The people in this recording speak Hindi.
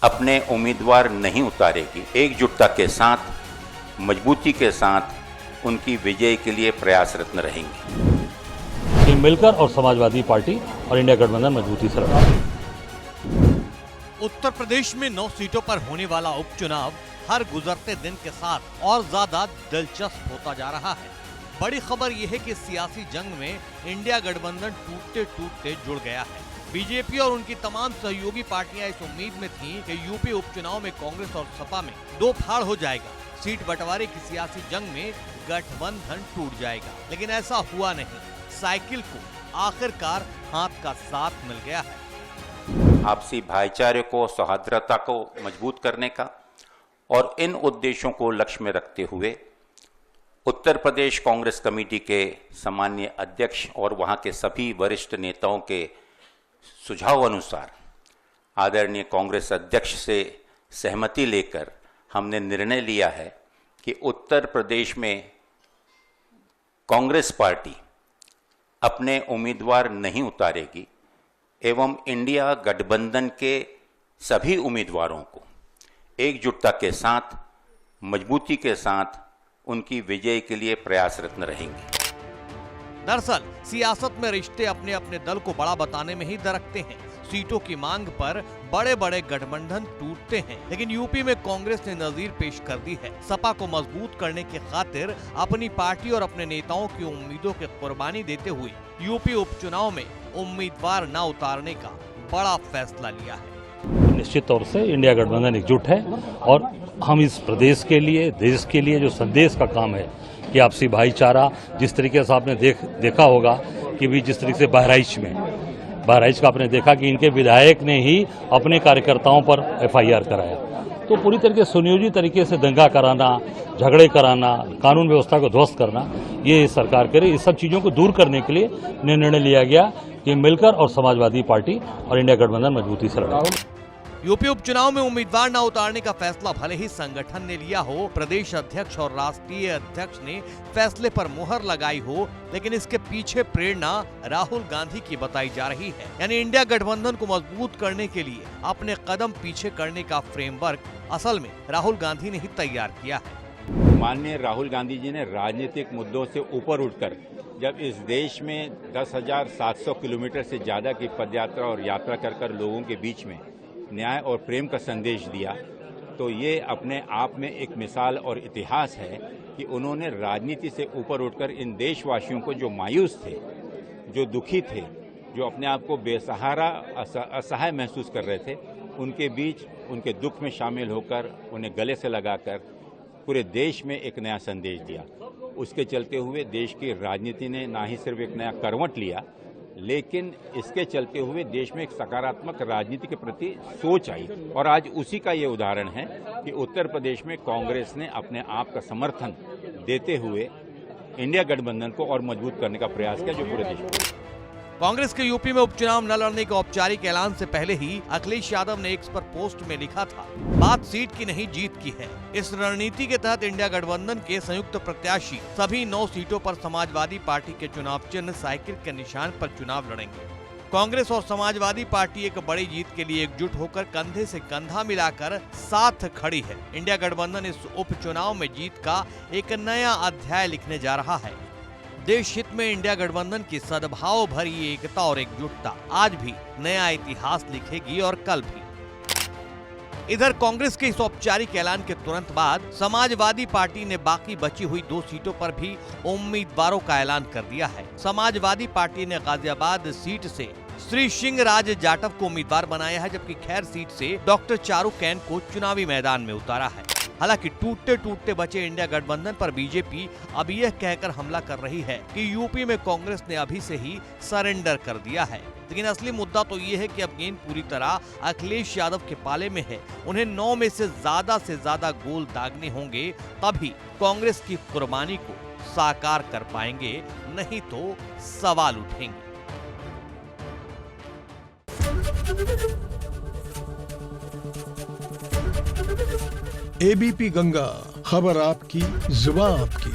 अपने उम्मीदवार नहीं उतारेगी। एकजुटता के साथ, मजबूती के साथ उनकी विजय के लिए प्रयासरत रहेंगे। मिलकर और समाजवादी पार्टी और इंडिया गठबंधन मजबूती से लड़ा। उत्तर प्रदेश में 9 सीटों पर होने वाला उपचुनाव हर गुजरते दिन के साथ और ज्यादा दिलचस्प होता जा रहा है। बड़ी खबर यह है कि सियासी जंग में इंडिया गठबंधन टूटते टूटते जुड़ गया है। बीजेपी और उनकी तमाम सहयोगी पार्टियां इस उम्मीद में थीं कि यूपी उपचुनाव में कांग्रेस और सपा में दो फाड़ हो जाएगा, सीट बंटवारे की सियासी जंग में गठबंधन टूट जाएगा, लेकिन ऐसा हुआ नहीं। साइकिल को आखिरकार हाथ का साथ मिल गया है। आपसी भाईचारे को, सौहार्दता को मजबूत करने का और इन उद्देश्यों को लक्ष्य में रखते हुए उत्तर प्रदेश कांग्रेस कमेटी के सम्माननीय अध्यक्ष और वहां के सभी वरिष्ठ नेताओं के सुझाव अनुसार आदरणीय कांग्रेस अध्यक्ष से सहमति लेकर हमने निर्णय लिया है कि उत्तर प्रदेश में कांग्रेस पार्टी अपने उम्मीदवार नहीं उतारेगी एवं इंडिया गठबंधन के सभी उम्मीदवारों को एकजुटता के साथ, मजबूती के साथ उनकी विजय के लिए प्रयासरत रहेंगे। दरअसल सियासत में रिश्ते अपने अपने दल को बड़ा बताने में ही दरकते हैं। सीटों की मांग पर बड़े बड़े गठबंधन टूटते हैं, लेकिन यूपी में कांग्रेस ने नजीर पेश कर दी है। सपा को मजबूत करने की खातिर अपनी पार्टी और अपने नेताओं की उम्मीदों की कुर्बानी देते हुए यूपी उपचुनाव में उम्मीदवार न उतारने का बड़ा फैसला लिया है। निश्चित तौर से इंडिया गठबंधन एकजुट है और हम इस प्रदेश के लिए, देश के लिए जो संदेश का काम है कि आपसी भाईचारा, जिस तरीके से आपने देखा होगा कि भी जिस तरीके से बहराइच का आपने देखा कि इनके विधायक ने ही अपने कार्यकर्ताओं पर FIR कराया, तो पूरी तरीके से सुनियोजित तरीके से दंगा कराना, झगड़े कराना, कानून व्यवस्था को ध्वस्त करना, ये सरकार करे। इस सब चीज़ों को दूर करने के लिए निर्णय लिया गया कि मिलकर और समाजवादी पार्टी और इंडिया गठबंधन मजबूती से लड़ा। यूपी उपचुनाव में उम्मीदवार न उतारने का फैसला भले ही संगठन ने लिया हो, प्रदेश अध्यक्ष और राष्ट्रीय अध्यक्ष ने फैसले पर मुहर लगाई हो, लेकिन इसके पीछे प्रेरणा राहुल गांधी की बताई जा रही है। यानी इंडिया गठबंधन को मजबूत करने के लिए अपने कदम पीछे करने का फ्रेमवर्क असल में राहुल गांधी ने ही तैयार किया है। माननीय राहुल गांधी जी ने राजनीतिक मुद्दों से ऊपर उठकर जब इस देश में 10,700 किलोमीटर से ज्यादा की पदयात्रा और यात्रा कर लोगों के बीच में न्याय और प्रेम का संदेश दिया, तो ये अपने आप में एक मिसाल और इतिहास है कि उन्होंने राजनीति से ऊपर उठकर इन देशवासियों को, जो मायूस थे, जो दुखी थे, जो अपने आप को बेसहारा, असहाय महसूस कर रहे थे, उनके बीच उनके दुख में शामिल होकर उन्हें गले से लगाकर पूरे देश में एक नया संदेश दिया। उसके चलते हुए देश की राजनीति ने ना ही सिर्फ एक नया करवट लिया, लेकिन इसके चलते हुए देश में एक सकारात्मक राजनीति के प्रति सोच आई। और आज उसी का ये उदाहरण है कि उत्तर प्रदेश में कांग्रेस ने अपने आप का समर्थन देते हुए इंडिया गठबंधन को और मजबूत करने का प्रयास किया, जो पूरे देश में। कांग्रेस के यूपी में उपचुनाव न लड़ने के औपचारिक ऐलान से पहले ही अखिलेश यादव ने एक्स पर पोस्ट में लिखा था, बात सीट की नहीं जीत की है। इस रणनीति के तहत इंडिया गठबंधन के संयुक्त प्रत्याशी सभी 9 सीटों पर समाजवादी पार्टी के चुनाव चिन्ह साइकिल के निशान पर चुनाव लड़ेंगे। कांग्रेस और समाजवादी पार्टी एक बड़ी जीत के लिए एकजुट होकर कंधे से कंधा मिलाकर साथ खड़ी है। इंडिया गठबंधन इस उपचुनाव में जीत का एक नया अध्याय लिखने जा रहा है। देश हित में इंडिया गठबंधन की सद्भाव भरी एकता और एकजुटता आज भी नया इतिहास लिखेगी और कल भी। इधर कांग्रेस के इस औपचारिक ऐलान के तुरंत बाद समाजवादी पार्टी ने बाकी बची हुई 2 सीटों पर भी उम्मीदवारों का ऐलान कर दिया है। समाजवादी पार्टी ने गाजियाबाद सीट से श्री सिंह राज जाटव को उम्मीदवार बनाया है, जबकि खैर सीट से डॉक्टर चारू कैन को चुनावी मैदान में उतारा है। हालांकि टूटते टूटते बचे इंडिया गठबंधन पर बीजेपी अब यह कहकर हमला कर रही है कि यूपी में कांग्रेस ने अभी से ही सरेंडर कर दिया है, लेकिन असली मुद्दा तो ये है कि अब गेंद पूरी तरह अखिलेश यादव के पाले में है। उन्हें 9 में से ज्यादा गोल दागने होंगे, तभी कांग्रेस की कुर्बानी को साकार कर पाएंगे, नहीं तो सवाल उठेंगे। ABP गंगा, खबर आपकी, जुबान आपकी।